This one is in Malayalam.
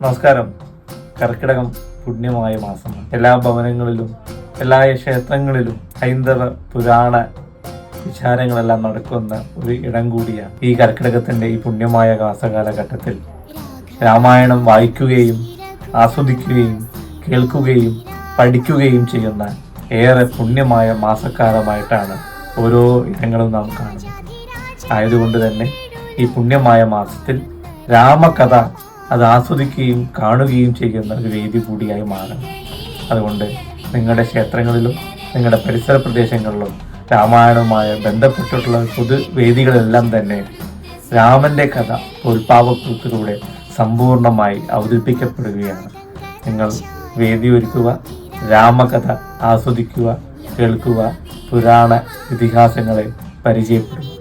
നമസ്കാരം. കർക്കിടകം പുണ്യമായ മാസമാണ്. എല്ലാ ഭവനങ്ങളിലും എല്ലാ ക്ഷേത്രങ്ങളിലും ഹൈന്ദവ പുരാണ വിചാരങ്ങളെല്ലാം നടക്കുന്ന ഒരു ഇടം കൂടിയാണ് ഈ കർക്കിടകത്തിന്റെ ഈ പുണ്യമായ മാസകാലഘട്ടത്തിൽ രാമായണം വായിക്കുകയും ആസ്വദിക്കുകയും കേൾക്കുകയും പഠിക്കുകയും ചെയ്യുന്ന ഏറെ പുണ്യമായ മാസക്കാലമായിട്ടാണ് ഓരോ ഇടങ്ങളും നാം കാണുന്നത്. ആയതുകൊണ്ട് തന്നെ ഈ പുണ്യമായ മാസത്തിൽ രാമകഥ അത് ആസ്വദിക്കുകയും കാണുകയും ചെയ്യുന്ന ഒരു വേദി കൂടിയായി മാറണം. അതുകൊണ്ട് നിങ്ങളുടെ ക്ഷേത്രങ്ങളിലും നിങ്ങളുടെ പരിസര പ്രദേശങ്ങളിലും രാമായണവുമായി ബന്ധപ്പെട്ടിട്ടുള്ള പൊതുവേദികളെല്ലാം തന്നെ രാമന്റെ കഥ ഉൽപാവക്കൂത്തിലൂടെ സമ്പൂർണമായി അവതരിപ്പിക്കപ്പെടുകയാണ്. നിങ്ങൾ വേദി ഒരുക്കുക, രാമകഥ ആസ്വദിക്കുക, കേൾക്കുക, പുരാണ ഇതിഹാസങ്ങളെ പരിചയപ്പെടുക.